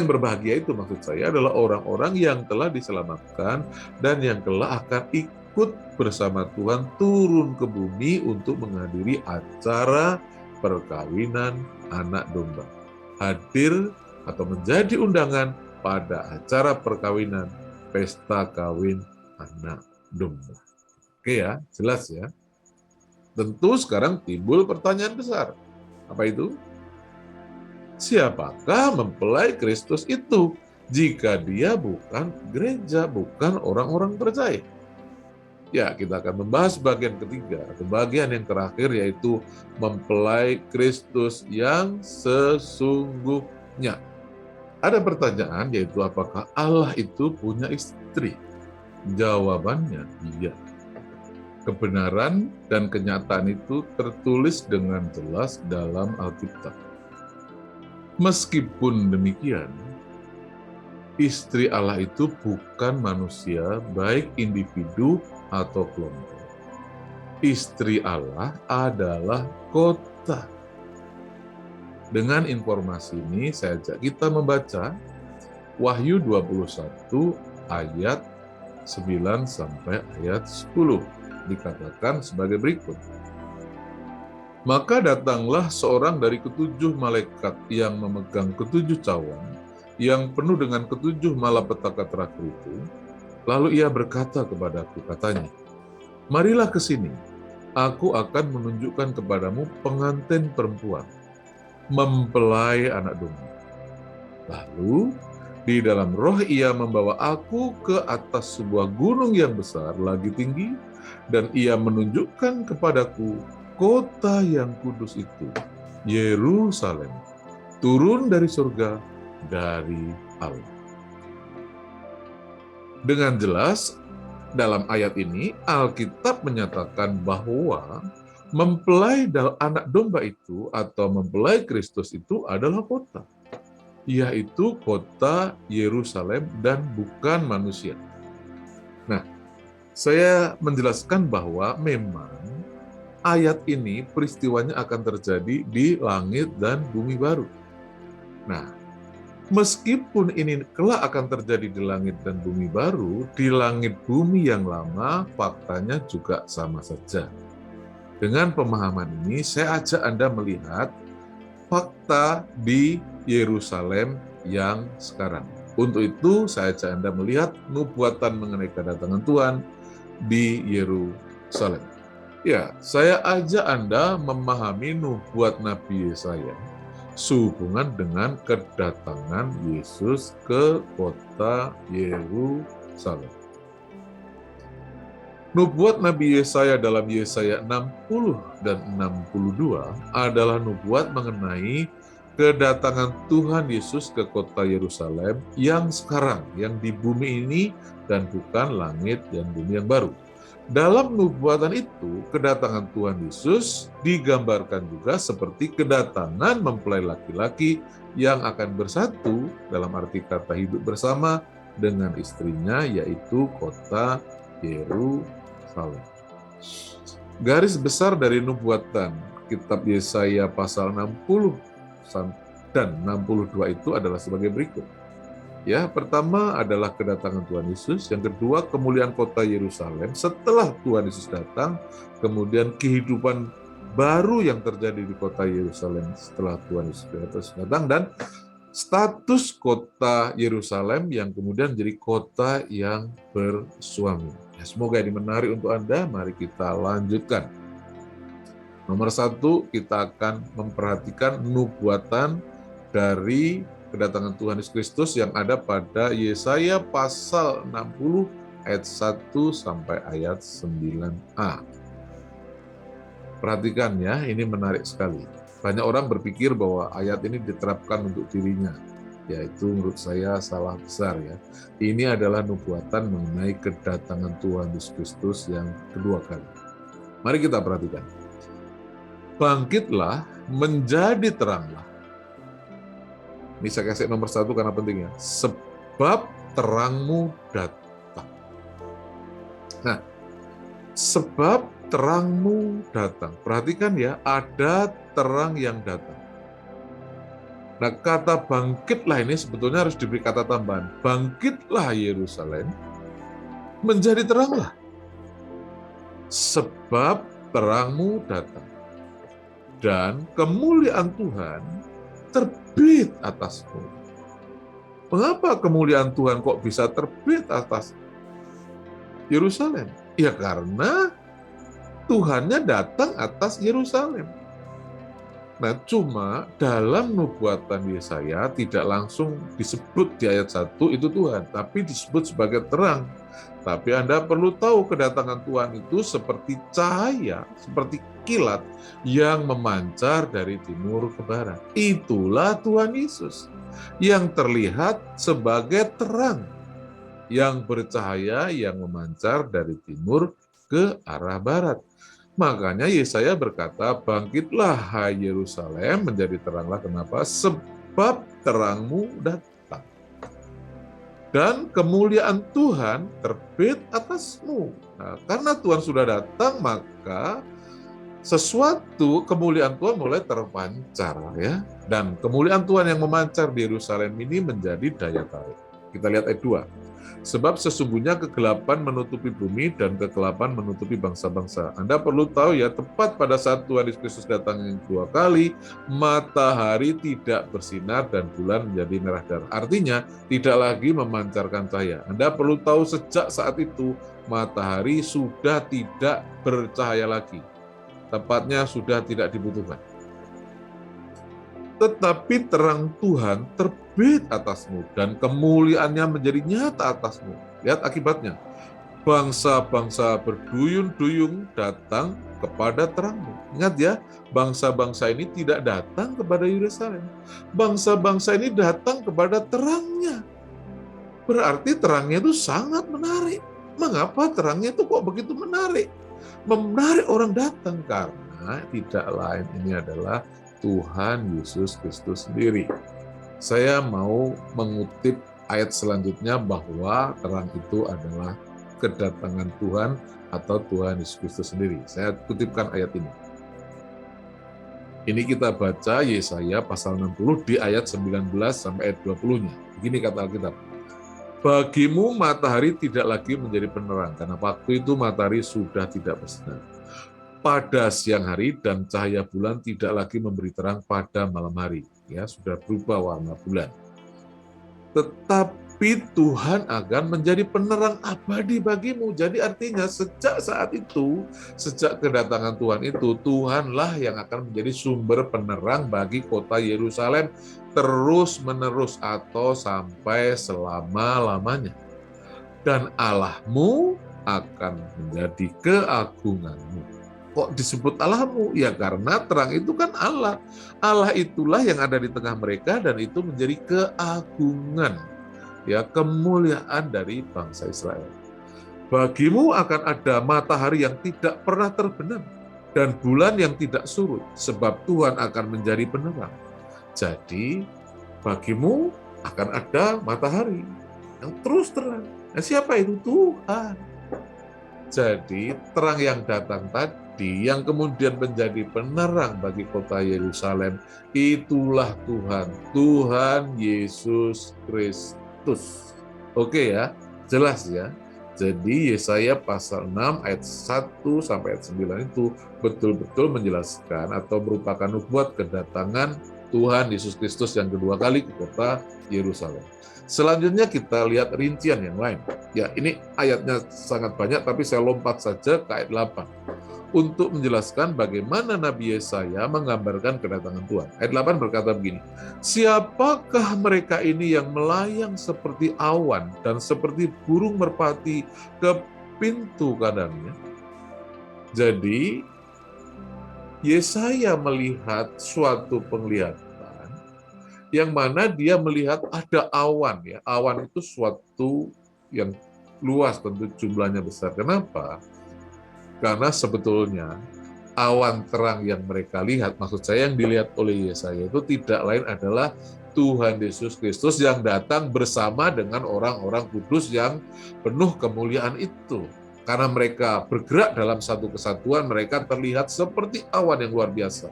berbahagia itu maksud saya adalah orang-orang yang telah diselamatkan dan yang telah akan ikut bersama Tuhan turun ke bumi untuk menghadiri acara perkawinan anak domba. Hadir atau menjadi undangan pada acara perkawinan pesta kawin anak domba. Oke ya, jelas ya. Tentu sekarang timbul pertanyaan besar. Apa itu? Siapakah mempelai Kristus itu jika dia bukan gereja, bukan orang-orang percaya? Ya, kita akan membahas bagian ketiga atau bagian yang terakhir, yaitu mempelai Kristus yang sesungguhnya. Ada pertanyaan, yaitu apakah Allah itu punya istri? Jawabannya iya. Kebenaran dan kenyataan itu tertulis dengan jelas dalam Alkitab. Meskipun demikian, istri Allah itu bukan manusia, baik individu atau kelompok. Istri Allah adalah kota. Dengan informasi ini, saya ajak kita membaca Wahyu 21 ayat 9 sampai ayat 10. Dikatakan sebagai berikut. Maka datanglah seorang dari ketujuh malaikat yang memegang ketujuh cawan, yang penuh dengan ketujuh malapetaka terakhir itu. Lalu ia berkata kepadaku, katanya, marilah ke sini, aku akan menunjukkan kepadamu pengantin perempuan, mempelai anak domba. Lalu di dalam roh ia membawa aku ke atas sebuah gunung yang besar lagi tinggi, dan ia menunjukkan kepadaku kota yang kudus itu, Yerusalem, turun dari surga dari Allah. Dengan jelas, Dalam ayat ini, Alkitab menyatakan bahwa mempelai anak domba itu atau mempelai Kristus itu adalah kota, yaitu kota Yerusalem dan bukan manusia. Nah, saya menjelaskan bahwa memang ayat ini peristiwanya akan terjadi di langit dan bumi baru. Nah, meskipun ini kelak akan terjadi di langit dan bumi baru, di langit bumi yang lama faktanya juga sama saja. Dengan pemahaman ini, saya ajak Anda melihat fakta di Yerusalem yang sekarang. Untuk itu, saya ajak Anda melihat nubuatan mengenai kedatangan Tuhan di Yerusalem. Ya, saya ajak Anda memahami nubuat Nabi Yesaya sehubungan dengan kedatangan Yesus ke kota Yerusalem. Nubuat Nabi Yesaya dalam Yesaya 60 dan 62 adalah nubuat mengenai kedatangan Tuhan Yesus ke kota Yerusalem yang sekarang, yang di bumi ini dan bukan langit dan bumi yang baru. Dalam nubuatan itu, kedatangan Tuhan Yesus digambarkan juga seperti kedatangan mempelai laki-laki yang akan bersatu, dalam arti kata hidup bersama dengan istrinya, yaitu kota Yerusalem. Garis besar dari nubuatan kitab Yesaya pasal 60 dan 62 itu adalah sebagai berikut. Ya, pertama adalah kedatangan Tuhan Yesus, yang kedua kemuliaan kota Yerusalem setelah Tuhan Yesus datang, kemudian kehidupan baru yang terjadi di kota Yerusalem setelah Tuhan Yesus datang, dan status kota Yerusalem yang kemudian jadi kota yang bersuami. Ya, semoga ini menarik untuk Anda. Mari kita lanjutkan. Nomor 1, kita akan memperhatikan nubuatan dari kedatangan Tuhan Yesus Kristus yang ada pada Yesaya pasal 60 ayat 1 sampai ayat 9a. Perhatikan ya, ini menarik sekali. Banyak orang berpikir bahwa ayat ini diterapkan untuk dirinya. Yaitu menurut saya salah besar ya. Ini adalah nubuatan mengenai kedatangan Tuhan Yesus Kristus yang kedua kali. Mari kita perhatikan. Bangkitlah, menjadi teranglah. Ini saya kasih nomor 1 karena pentingnya. Sebab terangmu datang. Nah, sebab terangmu datang. Perhatikan ya, ada terang yang datang. Nah, kata bangkitlah ini sebetulnya harus diberi kata tambahan. Bangkitlah Yerusalem, menjadi teranglah. Sebab terangmu datang. Dan kemuliaan Tuhan terbit atasmu. Mengapa kemuliaan Tuhan kok bisa terbit atas Yerusalem? Ya karena Tuhannya datang atas Yerusalem. Nah, cuma dalam nubuatan Yesaya tidak langsung disebut di ayat 1 itu Tuhan, tapi disebut sebagai terang. Tapi Anda perlu tahu kedatangan Tuhan itu seperti cahaya, seperti kilat yang memancar dari timur ke barat. Itulah Tuhan Yesus yang terlihat sebagai terang yang bercahaya yang memancar dari timur ke arah barat. Makanya Yesaya berkata, bangkitlah hai Yerusalem, menjadi teranglah. Kenapa? Sebab terangmu datang. Dan kemuliaan Tuhan terbit atasmu. Nah, karena Tuhan sudah datang, maka sesuatu kemuliaan Tuhan mulai terpancar ya. Dan kemuliaan Tuhan yang memancar di Yerusalem ini menjadi daya tarik. Kita lihat ayat 2. Sebab sesungguhnya kegelapan menutupi bumi dan kegelapan menutupi bangsa-bangsa. Anda perlu tahu ya, tepat pada saat Tuhan Yesus Kristus datang yang kedua kali, matahari tidak bersinar dan bulan menjadi merah darah. Artinya tidak lagi memancarkan cahaya. Anda perlu tahu sejak saat itu matahari sudah tidak bercahaya lagi. Tepatnya sudah tidak dibutuhkan. Tetapi terang Tuhan terbit atasmu dan kemuliaannya menjadi nyata atasmu. Lihat akibatnya. Bangsa-bangsa berduyun-duyung datang kepada terangmu. Ingat ya, bangsa-bangsa ini tidak datang kepada Yerusalem. Bangsa-bangsa ini datang kepada terangnya. Berarti terangnya itu sangat menarik. Mengapa terangnya itu kok begitu menarik? Menarik orang datang karena tidak lain ini adalah Tuhan Yesus Kristus sendiri. Saya mau mengutip ayat selanjutnya bahwa terang itu adalah kedatangan Tuhan atau Tuhan Yesus Kristus sendiri. Saya kutipkan ayat ini. Ini kita baca Yesaya pasal 60 di ayat 19 sampai ayat 20-nya. Begini kata Alkitab. Bagimu matahari tidak lagi menjadi penerang, karena waktu itu matahari sudah tidak bersinar. Pada siang hari dan cahaya bulan tidak lagi memberi terang pada malam hari. Ya, sudah berubah warna bulan. Tetapi Tuhan akan menjadi penerang abadi bagimu. Jadi artinya sejak saat itu, sejak kedatangan Tuhan itu, Tuhanlah yang akan menjadi sumber penerang bagi kota Yerusalem terus-menerus atau sampai selama-lamanya. Dan Allahmu akan menjadi keagunganmu. Kok disebut Allahmu? Ya karena terang itu kan Allah. Allah itulah yang ada di tengah mereka dan itu menjadi keagungan, ya kemuliaan dari bangsa Israel. Bagimu akan ada matahari yang tidak pernah terbenam dan bulan yang tidak surut, sebab Tuhan akan menjadi penerang. Jadi bagimu akan ada matahari yang terus terang. Nah, siapa itu? Tuhan. Jadi terang yang datang tadi yang kemudian menjadi penerang bagi kota Yerusalem, itulah Tuhan, Tuhan Yesus Kristus. Oke ya, jelas ya. Jadi Yesaya pasal 6 ayat 1 sampai ayat 9 itu betul-betul menjelaskan atau merupakan nubuat kedatangan Tuhan Yesus Kristus yang kedua kali ke kota Yerusalem. Selanjutnya kita lihat rincian yang lain. Ya, ini ayatnya sangat banyak, tapi saya lompat saja ke ayat 8. Untuk menjelaskan bagaimana Nabi Yesaya menggambarkan kedatangan Tuhan. Ayat 8 berkata begini, siapakah mereka ini yang melayang seperti awan dan seperti burung merpati ke pintu kandangnya? Jadi, Yesaya melihat suatu penglihatan yang mana dia melihat ada awan. Ya, awan itu suatu yang luas, tentu jumlahnya besar. Kenapa? Karena sebetulnya awan terang yang mereka lihat, maksud saya yang dilihat oleh Yesaya itu tidak lain adalah Tuhan Yesus Kristus yang datang bersama dengan orang-orang kudus yang penuh kemuliaan itu. Karena mereka bergerak dalam satu kesatuan, mereka terlihat seperti awan yang luar biasa.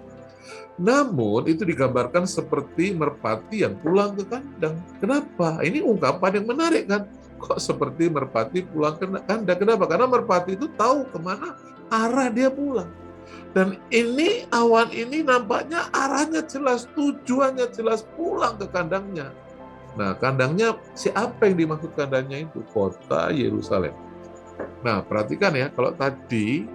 Namun itu digambarkan seperti merpati yang pulang ke kandang. Kenapa? Ini ungkapan yang menarik kan? Kok seperti merpati pulang ke kandang? Kenapa? Karena merpati itu tahu kemana arah dia pulang. Dan ini awan ini nampaknya arahnya jelas, tujuannya jelas, pulang ke kandangnya. Nah, kandangnya siapa yang dimaksud kandangnya itu? Kota Yerusalem. Nah, perhatikan ya, kalau tadi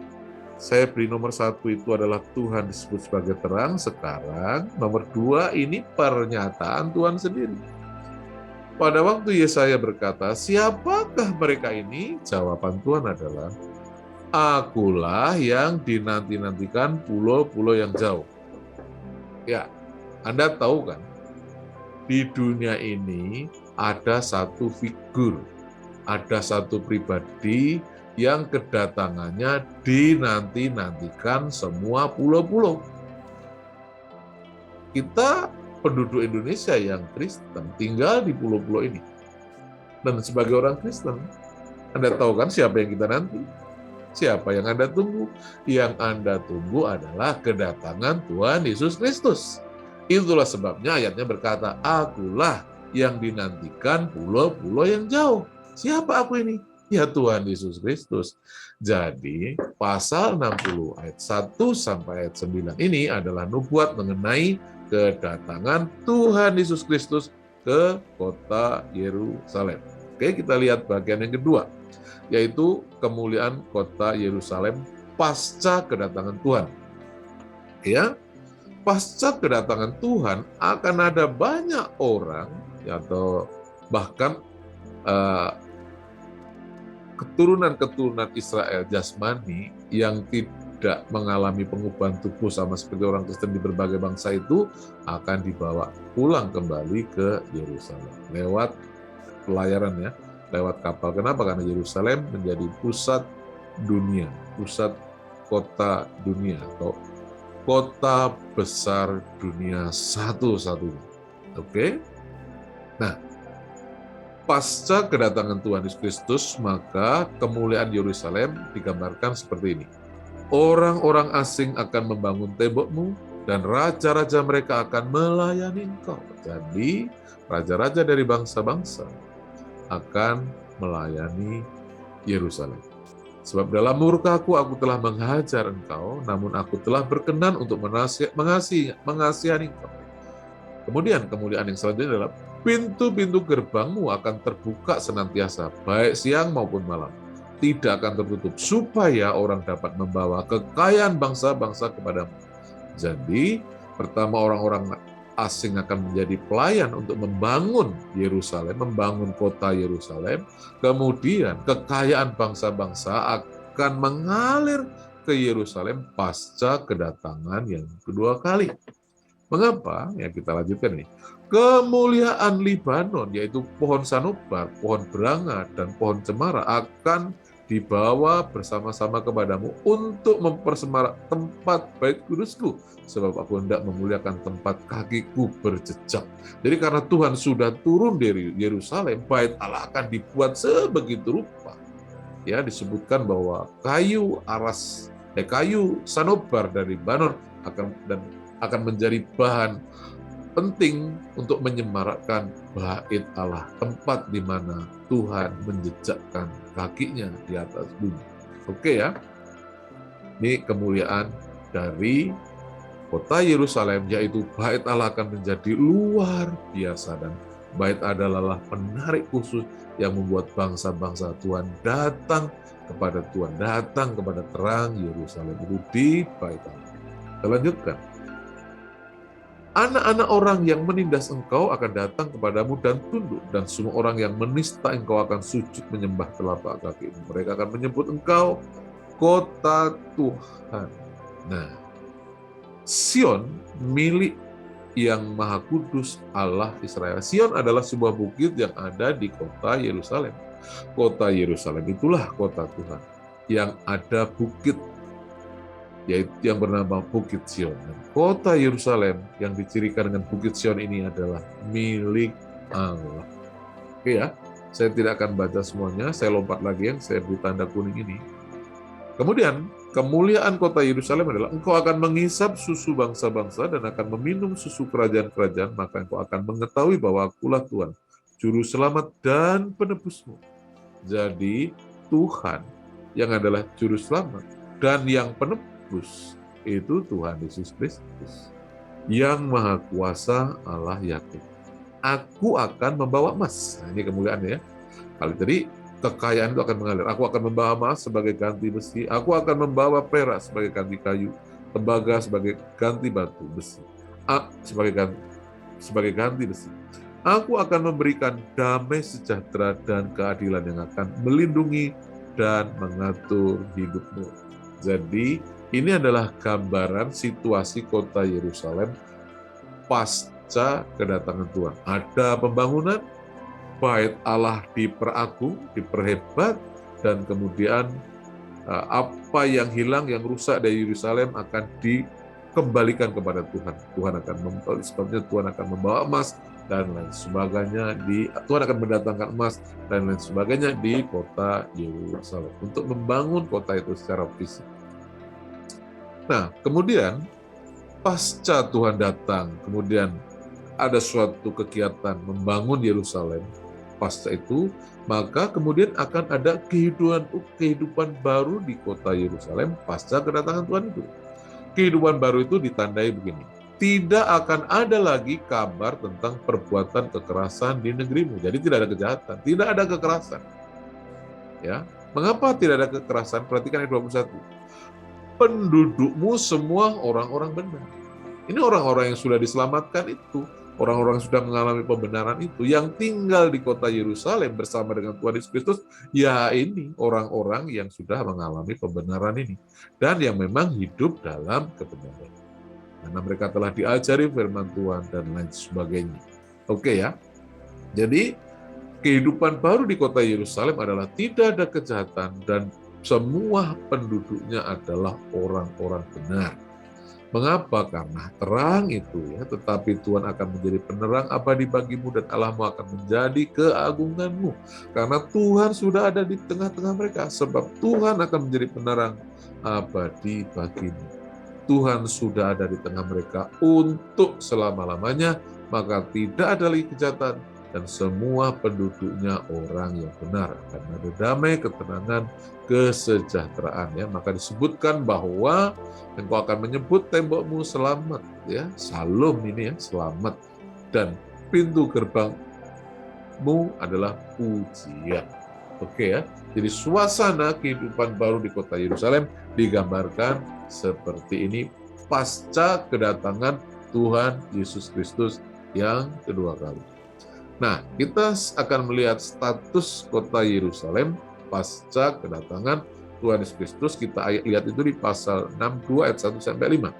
saya beri nomor 1 itu adalah Tuhan disebut sebagai terang. Sekarang nomor 2 ini pernyataan Tuhan sendiri. Pada waktu Yesaya berkata, siapakah mereka ini? Jawaban Tuhan adalah, akulah yang dinanti-nantikan pulau-pulau yang jauh. Ya, Anda tahu kan, di dunia ini ada satu figur, ada satu pribadi yang kedatangannya dinanti-nantikan semua pulau-pulau. Kita penduduk Indonesia yang Kristen tinggal di pulau-pulau ini. Dan sebagai orang Kristen, Anda tahu kan siapa yang kita nanti? Siapa yang Anda tunggu? Yang Anda tunggu adalah kedatangan Tuhan Yesus Kristus. Itulah sebabnya ayatnya berkata, akulah yang dinantikan pulau-pulau yang jauh. Siapa aku ini? Ya Tuhan Yesus Kristus. Jadi pasal 60 ayat 1 sampai ayat 9 ini adalah nubuat mengenai kedatangan Tuhan Yesus Kristus ke kota Yerusalem. Oke, kita lihat bagian yang kedua, yaitu kemuliaan kota Yerusalem pasca kedatangan Tuhan. Ya, pasca kedatangan Tuhan akan ada banyak orang atau bahkan keturunan-keturunan Israel jasmani yang tidak mengalami pengubahan tubuh sama seperti orang Kristen di berbagai bangsa itu akan dibawa pulang kembali ke Yerusalem lewat pelayaran ya, lewat kapal. Kenapa? Karena Yerusalem menjadi pusat dunia, pusat kota dunia, atau kota besar dunia satu-satunya. Oke? Nah, pasca kedatangan Tuhan Yesus Kristus, maka kemuliaan Yerusalem digambarkan seperti ini. Orang-orang asing akan membangun tembokmu, dan raja-raja mereka akan melayani engkau. Jadi, raja-raja dari bangsa-bangsa akan melayani Yerusalem. Sebab dalam murka-Ku, aku telah menghajar engkau, namun aku telah berkenan untuk mengasihani engkau. Kemudian kemuliaan yang selanjutnya adalah pintu-pintu gerbangmu akan terbuka senantiasa, baik siang maupun malam. Tidak akan tertutup, supaya orang dapat membawa kekayaan bangsa-bangsa kepadamu. Jadi, pertama orang-orang asing akan menjadi pelayan untuk membangun Yerusalem, membangun kota Yerusalem. Kemudian kekayaan bangsa-bangsa akan mengalir ke Yerusalem pasca kedatangan yang kedua kali. Mengapa? Ya, kita lanjutkan nih. Kemuliaan Libanon, yaitu pohon sanobar, pohon beranga, dan pohon cemara akan dibawa bersama-sama kepadamu untuk mempersemarak tempat bait kudusku, sebab aku hendak memuliakan tempat kakiku berjejak. Jadi karena Tuhan sudah turun dari Yerusalem, bait Allah akan dibuat sebegitu rupa. Ya, disebutkan bahwa kayu sanobar dari Libanon akan menjadi bahan penting untuk menyemarakkan bait Allah, tempat di mana Tuhan menjejakkan kakinya di atas bumi. Oke ya, ini kemuliaan dari kota Yerusalem, yaitu bait Allah akan menjadi luar biasa, dan bait adalah penarik khusus yang membuat bangsa-bangsa Tuhan datang kepada Tuhan, datang kepada terang Yerusalem itu di bait Allah. Kita lanjutkan. Anak-anak orang yang menindas engkau akan datang kepadamu dan tunduk, dan semua orang yang menista engkau akan sujud menyembah telapak kakimu. Mereka akan menyebut engkau kota Tuhan. Nah, Sion milik yang Maha Kudus Allah Israel. Sion adalah sebuah bukit yang ada di kota Yerusalem. Kota Yerusalem itulah kota Tuhan, yang ada bukit, yaitu yang bernama Bukit Sion. Kota Yerusalem yang dicirikan dengan Bukit Sion ini adalah milik Allah. Oke ya, saya tidak akan baca semuanya, saya lompat lagi yang saya beri tanda kuning ini. Kemudian, kemuliaan kota Yerusalem adalah engkau akan menghisap susu bangsa-bangsa dan akan meminum susu kerajaan-kerajaan, maka engkau akan mengetahui bahwa akulah Tuhan, Juru Selamat dan Penebusmu. Jadi, Tuhan yang adalah Juru Selamat dan yang penebus itu Tuhan Yesus Kristus, yang Maha Kuasa Allah Yakub. Aku akan membawa emas. Nah, ini kemuliaannya ya. Kali tadi kekayaan itu akan mengalir. Aku akan membawa emas sebagai ganti besi. Aku akan membawa perak sebagai ganti kayu, tembaga sebagai ganti batu besi. Sebagai ganti besi. Aku akan memberikan damai sejahtera dan keadilan yang akan melindungi dan mengatur hidupmu. Jadi ini adalah gambaran situasi kota Yerusalem pasca kedatangan Tuhan. Ada pembangunan, bait Allah diperagung, diperhebat, dan kemudian apa yang hilang, yang rusak dari Yerusalem akan dikembalikan kepada Tuhan. Sebabnya Tuhan akan membawa emas dan lain sebagainya, Tuhan akan mendatangkan emas dan lain sebagainya di kota Yerusalem untuk membangun kota itu secara fisik. Nah, kemudian pasca Tuhan datang, kemudian ada suatu kegiatan membangun Yerusalem. Pasca itu, maka kemudian akan ada kehidupan baru di kota Yerusalem pasca kedatangan Tuhan itu. Kehidupan baru itu ditandai begini. Tidak akan ada lagi kabar tentang perbuatan kekerasan di negerimu. Jadi tidak ada kejahatan, tidak ada kekerasan. Ya, mengapa tidak ada kekerasan? Perhatikan ayat 21. Pendudukmu semua orang-orang benar. Ini orang-orang yang sudah diselamatkan itu, orang-orang yang sudah mengalami pembenaran itu, yang tinggal di kota Yerusalem bersama dengan Tuhan Yesus Kristus, ya ini orang-orang yang sudah mengalami pembenaran ini, dan yang memang hidup dalam kebenaran. Karena mereka telah diajari firman Tuhan dan lain sebagainya. Oke ya, jadi Kehidupan baru di kota Yerusalem adalah tidak ada kejahatan dan semua penduduknya adalah orang-orang benar. Mengapa? Karena terang itu ya, tetapi Tuhan akan menjadi penerang abadi bagimu dan Allahmu akan menjadi keagunganmu. Karena Tuhan sudah ada di tengah-tengah mereka, sebab Tuhan akan menjadi penerang abadi bagimu. Tuhan sudah ada di tengah mereka untuk selama-lamanya, maka tidak ada lagi kejahatan dan semua penduduknya orang yang benar. Akan ada damai, ketenangan, kesejahteraan. Ya, maka disebutkan bahwa engkau akan menyebut tembokmu selamat, ya, Salom ini ya, selamat, dan pintu gerbangmu adalah pujian. Oke ya, jadi suasana kehidupan baru di kota Yerusalem digambarkan seperti ini pasca kedatangan Tuhan Yesus Kristus yang kedua kali. Nah, kita akan melihat status kota Yerusalem pasca kedatangan Tuhan Yesus Kristus. Kita lihat itu di pasal 62 ayat 1 sampai 5.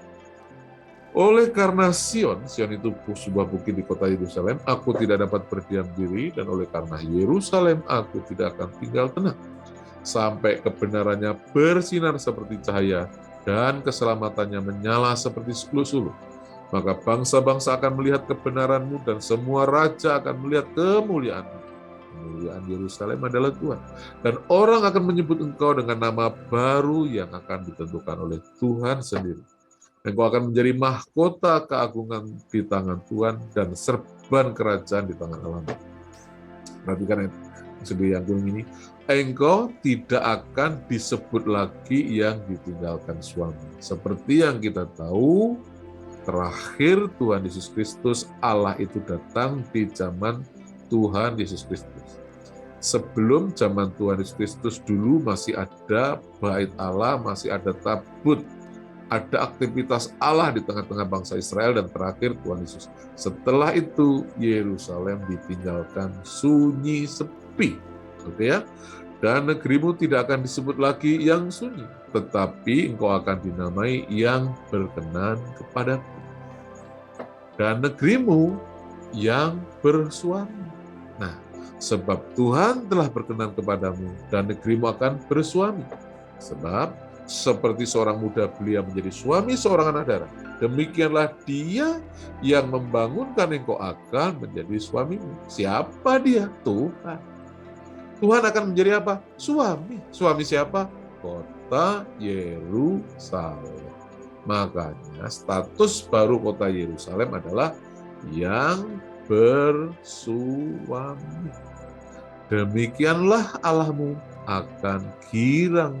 Oleh karena Sion itu sebuah bukit di kota Yerusalem, aku tidak dapat berdiam diri, dan oleh karena Yerusalem aku tidak akan tinggal tenang sampai kebenarannya bersinar seperti cahaya dan keselamatannya menyala seperti sulu-sulu. Maka bangsa-bangsa akan melihat kebenaranmu dan semua raja akan melihat kemuliaanmu. Kemuliaan Yerusalem adalah Tuhan. Dan orang akan menyebut engkau dengan nama baru yang akan ditentukan oleh Tuhan sendiri. Engkau akan menjadi mahkota keagungan di tangan Tuhan dan serban kerajaan di tangan Allahmu. Perhatikan yang kuning ini. Engkau tidak akan disebut lagi yang ditinggalkan suami. Seperti yang kita tahu, terakhir Tuhan Yesus Kristus, Allah itu datang di zaman Tuhan Yesus Kristus. Sebelum zaman Tuhan Yesus Kristus dulu masih ada bait Allah, masih ada tabut, ada aktivitas Allah di tengah-tengah bangsa Israel, dan terakhir Tuhan Yesus. Setelah itu Yerusalem ditinggalkan sunyi sepi, oke ya. Dan negerimu tidak akan disebut lagi yang sunyi, tetapi engkau akan dinamai yang berkenan kepadaku. Dan negerimu yang bersuami. Nah, sebab Tuhan telah berkenan kepadamu dan negerimu akan bersuami. Sebab seperti seorang muda belia menjadi suami seorang anak darah, demikianlah dia yang membangunkan engkau akan menjadi suamimu. Siapa dia? Tuhan. Tuhan akan menjadi apa? Suami. Suami siapa? Kota Yerusalem. Makanya status baru kota Yerusalem adalah yang bersuami. Demikianlah Allahmu akan girang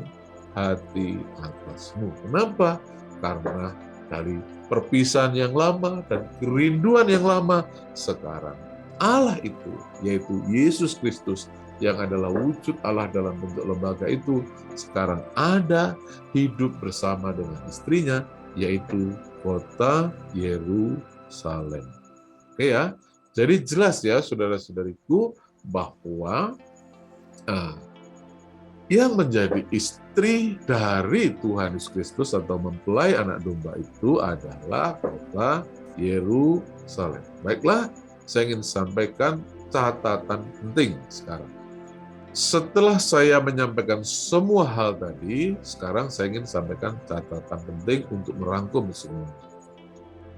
hati atasmu. Kenapa? Karena dari perpisahan yang lama dan kerinduan yang lama, sekarang Allah itu, yaitu Yesus Kristus, yang adalah wujud Allah dalam bentuk lembaga itu, sekarang ada hidup bersama dengan istrinya, yaitu kota Yerusalem. Oke ya, jadi jelas ya saudara-saudariku bahwa yang menjadi istri dari Tuhan Yesus Kristus atau mempelai anak domba itu adalah kota Yerusalem. Baiklah, saya ingin sampaikan catatan penting sekarang. Setelah saya menyampaikan semua hal tadi, sekarang saya ingin sampaikan catatan penting untuk merangkum semua.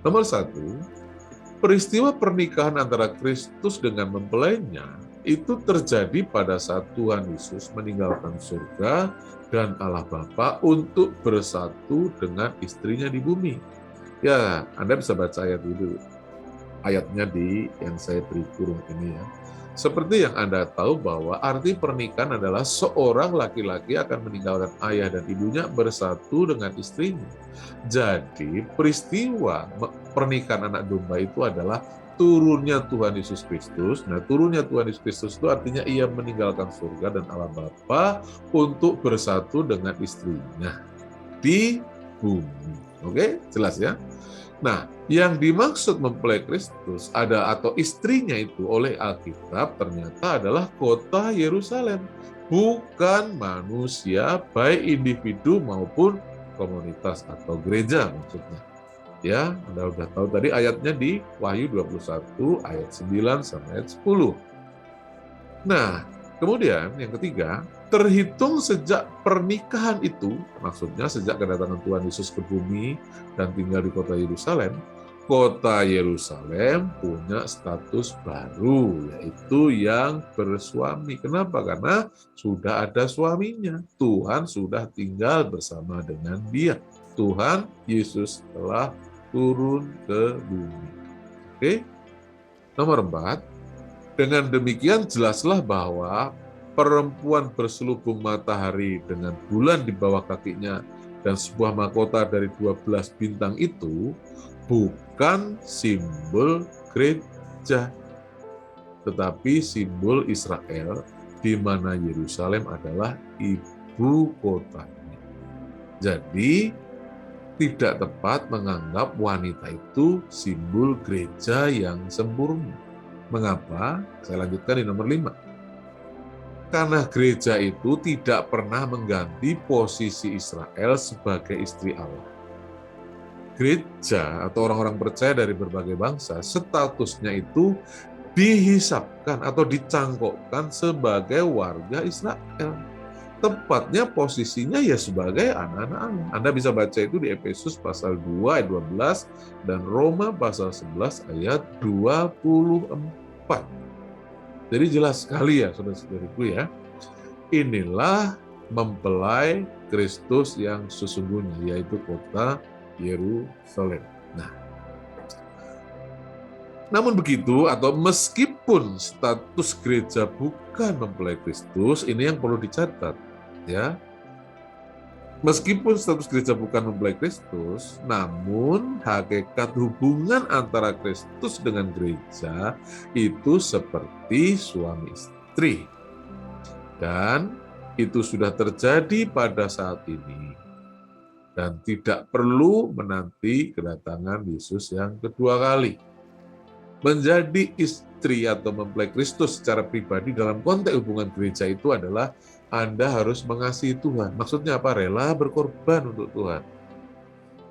Nomor 1, peristiwa pernikahan antara Kristus dengan mempelainya itu terjadi pada saat Tuhan Yesus meninggalkan surga dan Allah Bapa untuk bersatu dengan istrinya di bumi. Ya, Anda bisa baca ayat dulu. Ayatnya di yang saya beri kurung ini ya. Seperti yang Anda tahu bahwa arti pernikahan adalah seorang laki-laki akan meninggalkan ayah dan ibunya bersatu dengan istrinya. Jadi peristiwa pernikahan anak domba itu adalah turunnya Tuhan Yesus Kristus. Nah, turunnya Tuhan Yesus Kristus itu artinya ia meninggalkan surga dan Allah Bapa untuk bersatu dengan istrinya di bumi. Oke, jelas ya? Nah, yang dimaksud mempelai Kristus atau istrinya itu oleh Alkitab ternyata adalah kota Yerusalem, bukan manusia, baik individu maupun komunitas atau gereja maksudnya. Ya, Anda sudah tahu tadi ayatnya di Wahyu 21 ayat 9 sampai ayat 10. Nah, kemudian yang ketiga, terhitung sejak pernikahan itu, maksudnya sejak kedatangan Tuhan Yesus ke bumi dan tinggal di kota Yerusalem punya status baru, yaitu yang bersuami. Kenapa? Karena sudah ada suaminya. Tuhan sudah tinggal bersama dengan dia. Tuhan Yesus telah turun ke bumi. Oke? Nomor 4, dengan demikian jelaslah bahwa perempuan berselubung matahari dengan bulan di bawah kakinya dan sebuah mahkota dari 12 bintang itu bukan simbol gereja, tetapi simbol Israel, di mana Yerusalem adalah ibu kotanya. Jadi, tidak tepat menganggap wanita itu simbol gereja yang sempurna. Mengapa? Saya lanjutkan di nomor 5. Karena gereja itu tidak pernah mengganti posisi Israel sebagai istri Allah. Gereja atau orang-orang percaya dari berbagai bangsa, statusnya itu dihisapkan atau dicangkokkan sebagai warga Israel. Tepatnya posisinya ya sebagai anak-anak Allah. Anda bisa baca itu di Efesus pasal 2 ayat 12 dan Roma pasal 11 ayat 24. Jadi jelas sekali ya saudara-saudariku ya. Inilah mempelai Kristus yang sesungguhnya, yaitu kota Yerusalem. Nah, namun begitu, atau meskipun status gereja bukan mempelai Kristus, ini yang perlu dicatat, ya. Meskipun status gereja bukan mempelai Kristus, namun hakikat hubungan antara Kristus dengan gereja itu seperti suami istri. Dan itu sudah terjadi pada saat ini. Dan tidak perlu menanti kedatangan Yesus yang kedua kali. Menjadi istri atau mempelai Kristus secara pribadi dalam konteks hubungan gereja itu adalah Anda harus mengasihi Tuhan. Maksudnya apa? Rela berkorban untuk Tuhan.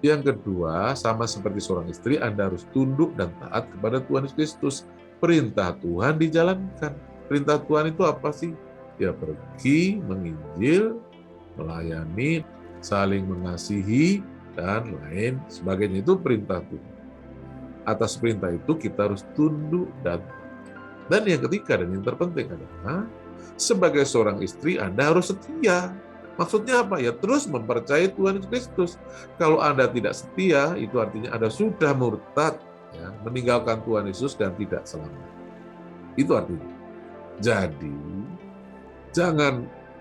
Yang kedua, sama seperti seorang istri, Anda harus tunduk dan taat kepada Tuhan Yesus Kristus. Perintah Tuhan dijalankan. Perintah Tuhan itu apa sih? Ya pergi, menginjil, melayani, saling mengasihi, dan lain sebagainya. Itu perintah Tuhan. Atas perintah itu kita harus tunduk dan yang ketiga dan yang terpenting adalah sebagai seorang istri Anda harus setia. Maksudnya apa? Ya terus mempercayai Tuhan Yesus Kristus. Kalau Anda tidak setia, itu artinya Anda sudah murtad, ya, meninggalkan Tuhan Yesus dan tidak selamat. Itu artinya. Jadi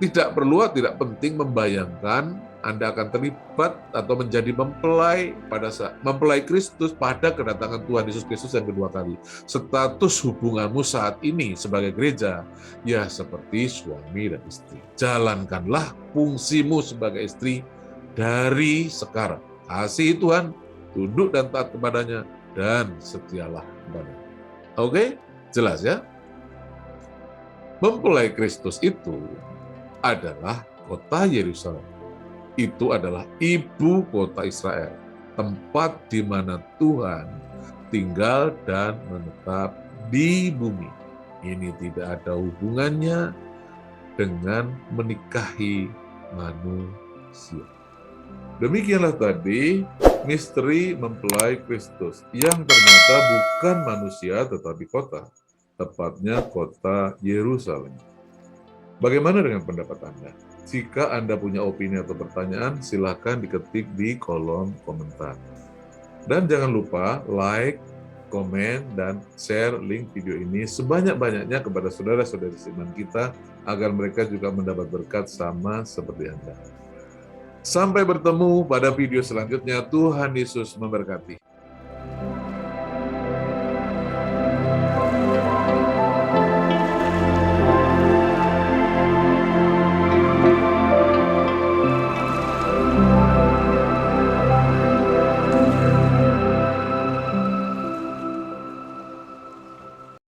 tidak perlu, tidak penting membayangkan Anda akan terlibat atau menjadi mempelai Kristus pada kedatangan Tuhan Yesus Kristus yang kedua kali. Status hubunganmu saat ini sebagai gereja ya seperti suami dan istri. Jalankanlah fungsimu sebagai istri dari sekarang. Kasihi Tuhan, tunduk dan taat kepadanya, dan setialah kepadanya. Oke? Jelas ya? Mempelai Kristus itu adalah kota Yerusalem. Itu adalah ibu kota Israel, tempat di mana Tuhan tinggal dan menetap di bumi. Ini tidak ada hubungannya dengan menikahi manusia. Demikianlah tadi misteri mempelai Kristus yang ternyata bukan manusia tetapi kota, tepatnya kota Yerusalem. Bagaimana dengan pendapat Anda? Jika Anda punya opini atau pertanyaan, silakan diketik di kolom komentar. Dan jangan lupa like, komen, dan share link video ini sebanyak-banyaknya kepada saudara-saudari seiman kita agar mereka juga mendapat berkat sama seperti Anda. Sampai bertemu pada video selanjutnya. Tuhan Yesus memberkati.